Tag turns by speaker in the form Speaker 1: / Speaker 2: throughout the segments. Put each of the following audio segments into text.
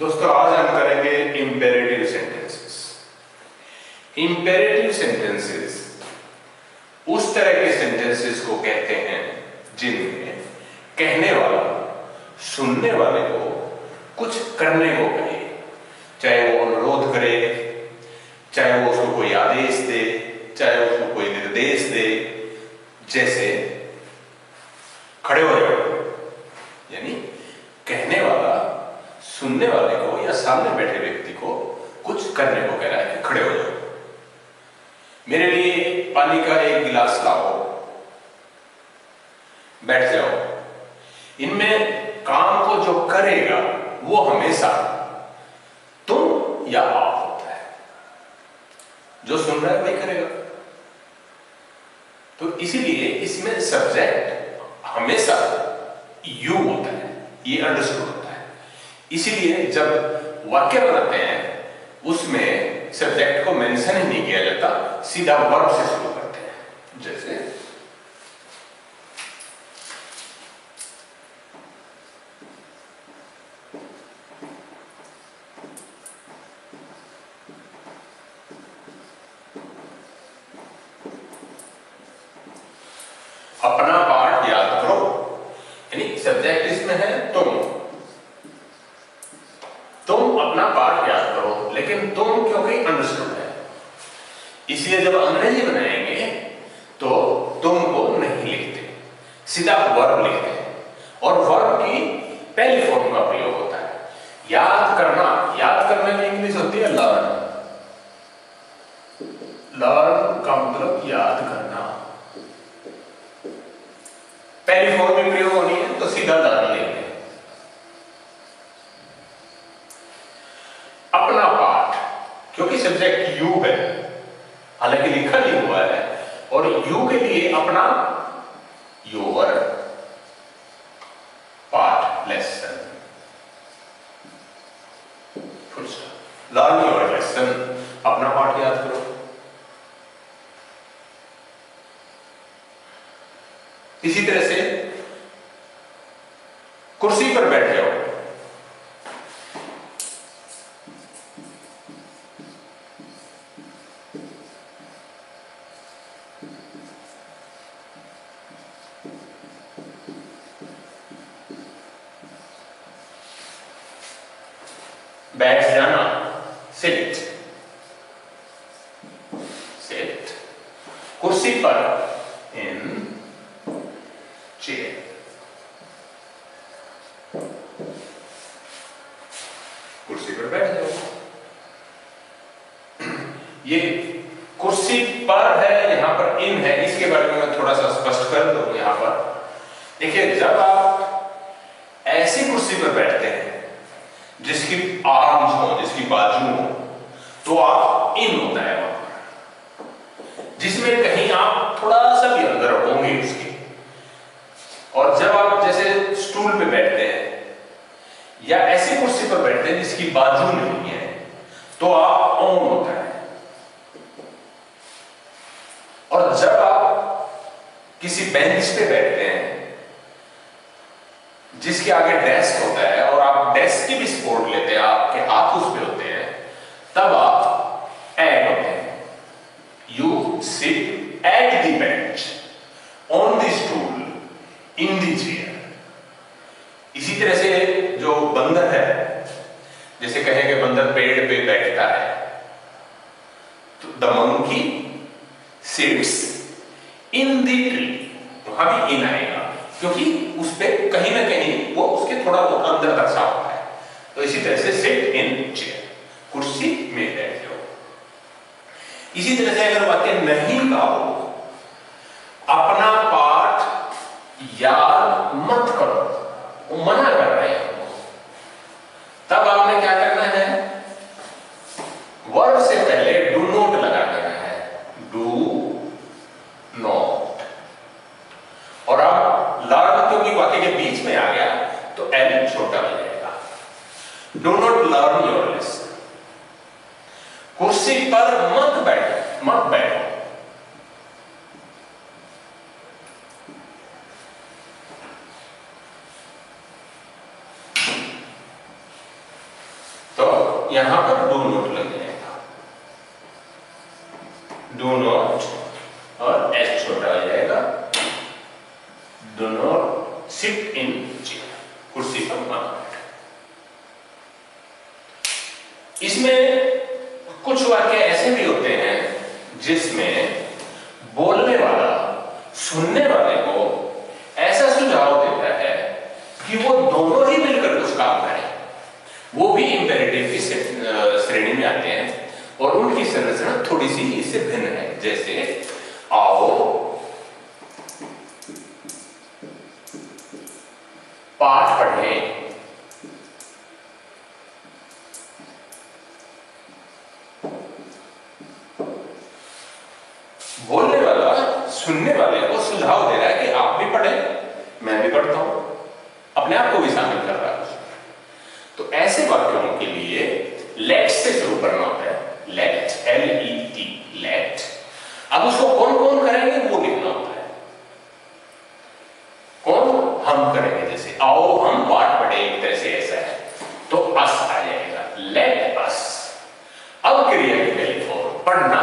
Speaker 1: दोस्तों आज हम करेंगे इंपेरेटिव सेंटेंसेस। इंपेरेटिव सेंटेंसेस उस तरह के सेंटेंसेस को कहते हैं जिनमें कहने वाला सुनने वाले को कुछ करने को कहे, चाहे वो अनुरोध करे, चाहे वो उसको कोई आदेश दे, चाहे उसको कोई निर्देश दे, जैसे खड़े हो जाओ, यानी कहने वाला सुनने वाले को या सामने बैठे व्यक्ति को कुछ करने को कह रहा है कि खड़े हो जाओ, मेरे लिए पानी का एक गिलास लाओ, बैठ जाओ। इनमें काम को जो करेगा वो हमेशा तुम या आप होता है, जो सुन रहा है वही करेगा। तो इसीलिए इसमें सब्जेक्ट हमेशा यू होता है, ये अंडरस्टूड होता है। इसीलिए जब वाक्य बनाते हैं उसमें सब्जेक्ट को मेंशन ही नहीं किया जाता, सीधा वर्ब से शुरू करते हैं। जैसे अपना पार्ट याद करो, यानी सब्जेक्ट इसमें है तुम अपना पार्ट याद करो, लेकिन तुम क्योंकि अंडरस्टूड है, इसलिए जब अंग्रेजी बनाएंगे तो तुम को नहीं लिखते, सीधा वर्ब लिखते हैं। और वर्ब की पहली फॉर्म का प्रयोग होता है याद करना। याद करने की इंग्लिश होती है लर्न। लर्न का मतलब याद करना, पहली फॉर्म में प्रयोग होनी है तो सीधा लर्न लेंगे। अपना पार्ट, क्योंकि सब्जेक्ट यू है, हालांकि लिखा नहीं हुआ है, और यू के लिए अपना your part lesson, full stop. Learn your lesson, अपना पार्ट याद करो। इसी तरह से कुर्सी पर बैठ जाओ, बैठ जाना, सिट, सिट। कुर्सी पर, इन चेयर। कुर्सी पर बैठ जाओ। ये कुर्सी पर है, यहां पर इन है, इसके बारे में मैं थोड़ा सा स्पष्ट कर दूं। यहां पर देखिए, जब आप ऐसी कुर्सी पर बैठते हैं जिसकी आर्म्स हो, जिसकी बाजू हो, तो आप इन होता है वहां पर, जिसमें कहीं आप थोड़ा सा भी अंदर होंगे उसके। और जब आप जैसे स्टूल पे बैठते हैं या ऐसी कुर्सी पर बैठते हैं जिसकी बाजू नहीं है, तो आप ऑन होता है। और जब आप किसी बेंच पे बैठते हैं जिसके आगे डेस्क होता है और आप डेस्क की भी सपोर्ट लेते हैं, आपके हाथ उस पे होते हैं, तब आप एट होते हैं। You sit at the bench, on the stool, in the chair. इसी तरह से जो बंदर है, जैसे कहें कि बंदर पेड़ पे बैठता है, तो the monkey sits in the tree, वहां भी इन आएगा, क्योंकि उस पे कहीं ना कहीं वो उसके थोड़ा बहुत अंदर दर्शा हुआ है। तो इसी तरह से सिट इन चेयर, कुर्सी में बैठ जाओ। इसी तरह से अगर वाक्य नहीं कहा हो, अपना पार्ट याद मत करो, वो मना कर रहे हैं, तब आपने क्या करना है, वर्ब से पहले डू नॉट लगा देना है, डू नॉट। और अब लर्न क्योंकि वाक्य के बीच में आ गया तो एल छोटा हो जाएगा। Do not learn your lesson. कुर्सी पर मत बैठो, मत बैठो। यहां पर डू नॉट लग जाएगा, डू नॉट और एच छोटा हो जाएगा, do not sit in chair, कुर्सी पर मत बैठ। इसमें कुछ वाक्य ऐसे भी होते हैं जिसमें बोलने वाला सुनने वाले को ऐसा सुझाव देता है कि वो दोनों ही मिलकर कुछ काम करें, वो भी इंपेरेटिव की श्रेणी में आते हैं और उनकी संरचना थोड़ी सी इससे भिन्न है। जैसे आओ, पाठ पढ़ें, बोलने वाला सुनने वाले को सुझाव दे रहा है कि आप भी पढ़ें, मैं भी पढ़ता हूं, अपने आप को भी शामिल कर रहा है। तो ऐसे वाक्यों के लिए लेट से शुरू करना होता है, लेट, LET, लेट। अब उसको कौन कौन करेंगे वो लिखना होता है। कौन? हम करेंगे। जैसे आओ हम पाठ पढ़े, एक तरह से ऐसा है, तो अस आ जाएगा, लेट अस। अब क्रिया की पहली फॉर्म पढ़ना,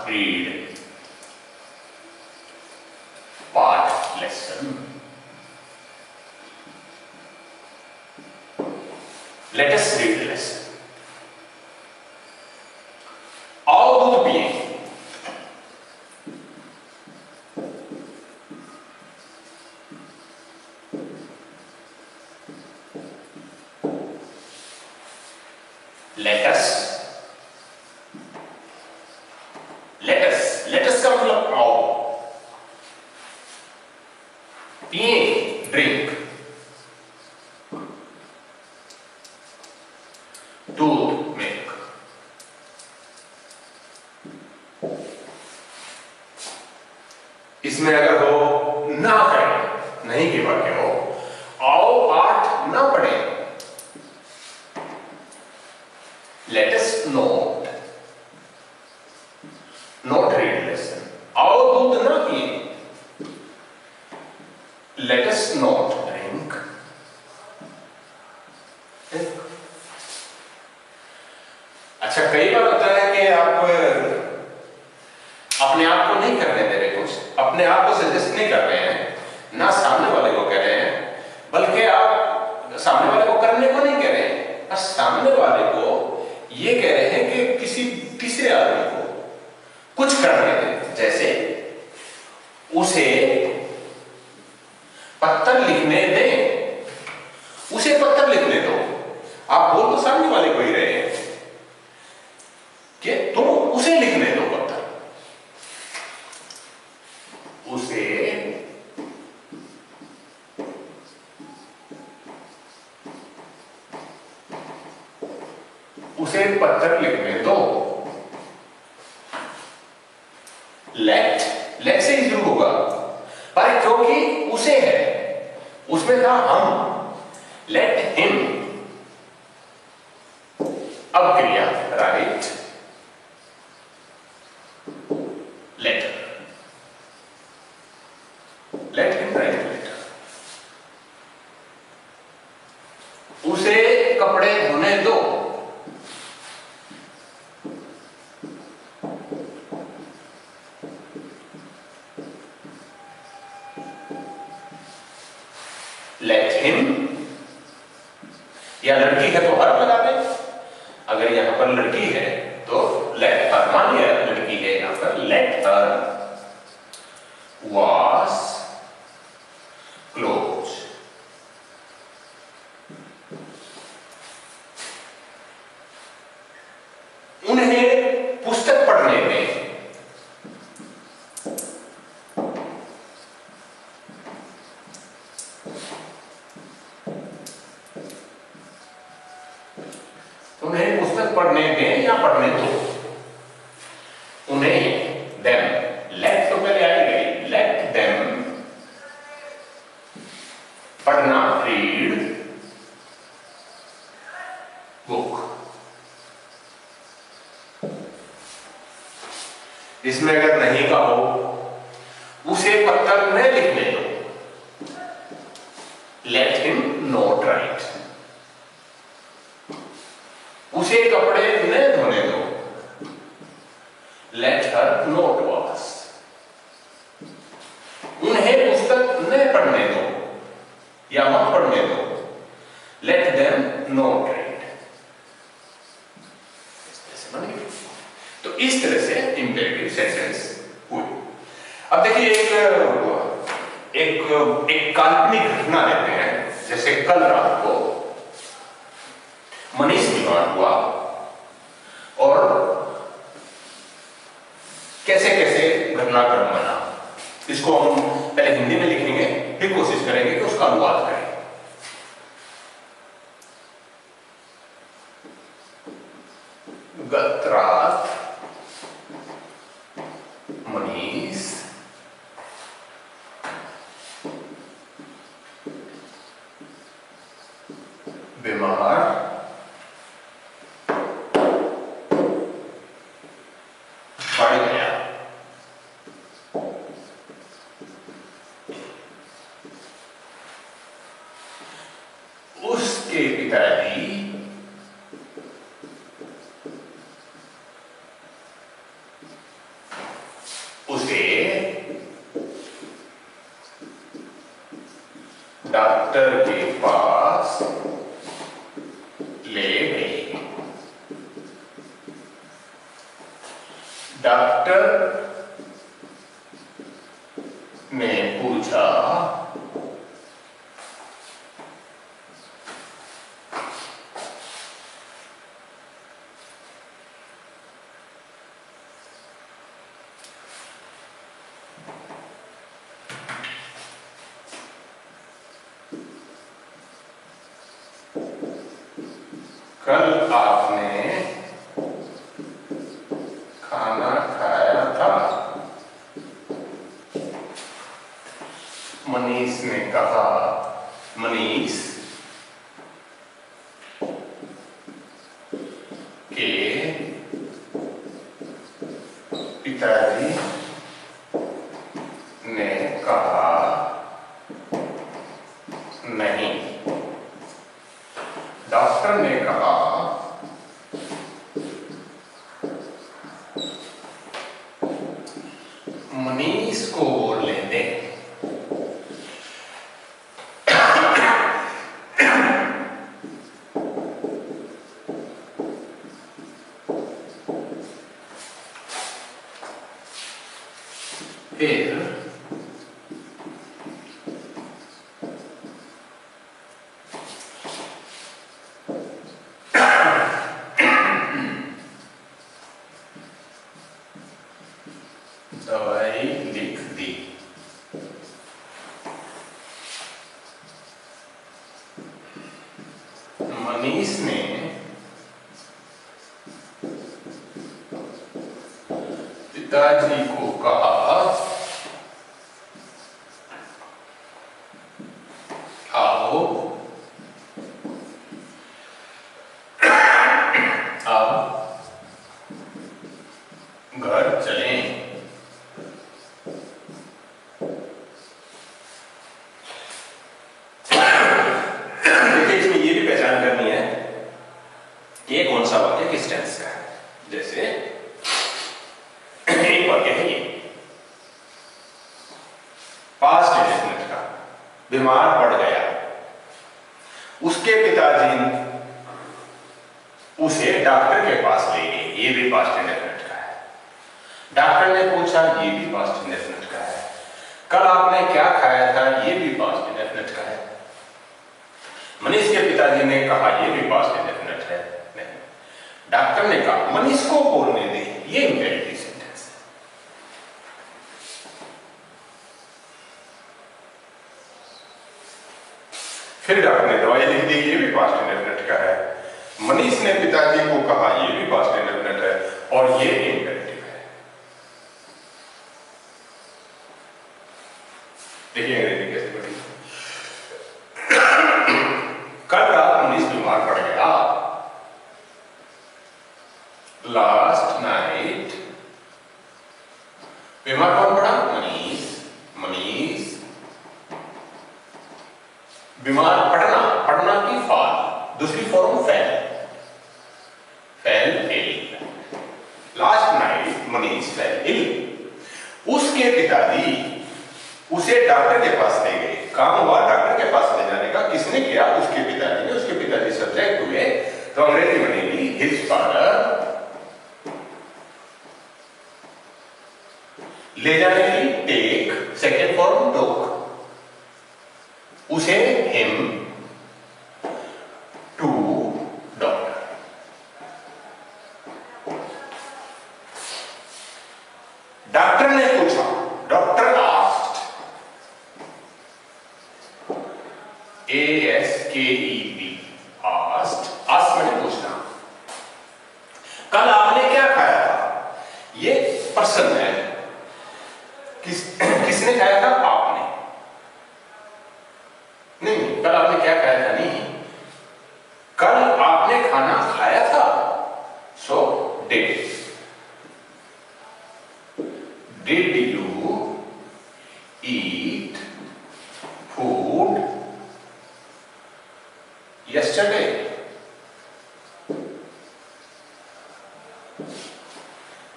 Speaker 1: रीड, पाठ, lesson. Let us read the lesson. आओ दूध पिए, let us, let us का मतलब आओ, पिए, ड्रिंक, दूध, मिल्क। इसमें अगर हो ना करें, नहीं के वाक्य हो, आओ पाठ ना पढ़े, let us not read lesson. आओ दूध ना पिए, लेट अस नॉट ड्रिंक। अच्छा, कई बार होता है कि आप अपने आप को नहीं करने दे रहे, कुछ अपने आप को सजेस्ट नहीं कर रहे हैं, ना सामने वाले को कह रहे हैं, बल्कि आप सामने वाले को करने को नहीं कह रहे हैं, बस सामने वाले को ये कह रहे हैं कि किसी तीसरे आदमी को कुछ करने दें। जैसे उसे पत्थर लिखने दें, उसे पत्थर लिखने दो। आप बोल तो सामने वाले को ही रहे हैं कि तुम उसे लिखने दो पत्थर, उसे पत्थर लिखने दो। लेट से ही शुरू होगा, पर क्योंकि उसे है, उसमें था हम, लेट हिम। अब क्रिया write, letter, let him write letter. उसे कपड़े धोने दो, लेट हिम। या लड़की है तो हर लगा दे, अगर यहां पर लड़की है तो लेट हर, मान लिया लड़की है यहां पर, लेट हर वॉश क्लोथ। उन्हें पुस्तक पढ़ने में, उन्हें पुस्तक पढ़ने दें या पढ़ने दो। उन्हें, देम, लेट तो पहले आई गई, लेट देम पढ़ना, रीड बुक। इसमें अगर नहीं का हो, उसे पत्थर न लिखने दो, लेट हिम नॉट राइट। उसे उसके कपड़े न धोने दो, लेट हर नोट वॉश, उन्हें पुस्तक न पढ़ने दो या मत पढ़ने दो, लेट देम नोट रीड। तो इस तरह से इंपेरेटिव सेंटेंस हुई। अब देखिए एक काल्पनिक घटना लेते हैं। जैसे कल रात को मनीष बीमार हुआ और कैसे कैसे घटनाक्रम बना, इसको हम पहले हिंदी में लिखेंगे, फिर कोशिश करेंगे कि उसका अनुवाद करें। गत रात मनीष बीमार पड़ गया। उसके पिताजी उसे डॉक्टर के पास ले गए। डॉक्टर ने पूछा, कल आपने खाना खाया था? मनीष ने कहा, मनीष के पिताजी ने कहा, नहीं। डॉक्टर ने कहा, मनीष को बोलने दे। फिर दवाई लिख दी। मनीष ने पिताजी को कहा, आओ अब घर चलें। ये कौन सा वाक्य किस टेंस का है? जैसे एक वाक्य है ये पास्ट इंडेफिनिट का, बीमार पड़ गया, उसके पिताजी उसे डॉक्टर के पास ले गए, ये भी पास्ट इंडेफिनिट का है। डॉक्टर ने पूछा, ये भी पास्ट इंडेफिनिट का है। कल आपने क्या खाया था, ये भी पास्ट इंडेफिनिट का है। मनीष के पिताजी ने कहा, ये भी पास्ट इंडेफिनिट है। डॉक्टर ने कहा, मनीष को बोलने दे, ये इंपेरेटिव सेंटेंस है। फिर डॉक्टर ने दवाई लिख दी, ये भी पास्ट इंडेफिनिट का है। मनीष ने पिताजी को कहा, ये भी पास्ट इंडेफिनिट है, और ये इंपेरेटिव है। देखिए अंग्रेजी कैसे बनी। कल रात मनीष बीमार पड़ गया। लास्ट नाइट बीमार कौन पड़ा? मनीष। मनीष बीमार पड़ना, पड़ना की फॉर्म, दूसरी फॉर्म फेल। उसके पिताजी उसे डॉक्टर के पास ले गए। काम हुआ डॉक्टर के पास ले जाने का, किसने किया? उसके पिताजी ने। उसके पिताजी सब्जेक्ट हुए तो अंग्रेजी बनेगी हिज फादर। ले जाने की टेक, सेकेंड फॉर्म टुक, उसे हिम टू डॉक्टर। डॉक्टर ने पूछा, doctor asked, ASKED, asked, asked मैंने पूछना। कल आपने क्या खाया था? ये पर्सन है, किसने खाया था? आपने। नहीं, कल आपने क्या खाया था? नहीं, कल आपने खाना खाया था। So did you eat food yesterday?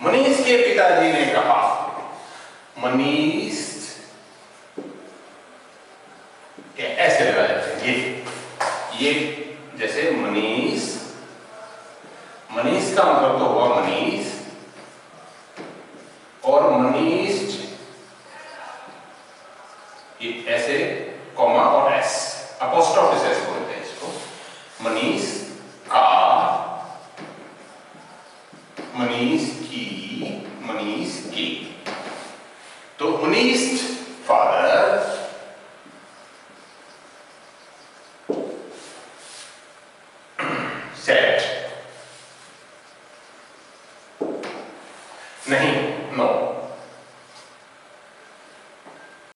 Speaker 1: Manish के पिताजी ने कहा, मनीष, ऐसे लगा देते हैं ये जैसे मनीष, मनीष का मतलब तो हुआ मनीष, और मनीष ये ऐसे कॉमा और एस, अपोस्ट्रोफिस एस बोलते हैं इसको। मनीष का, मनीष की, मनीष की। तो मनीष फादर सेड, नहीं, नो,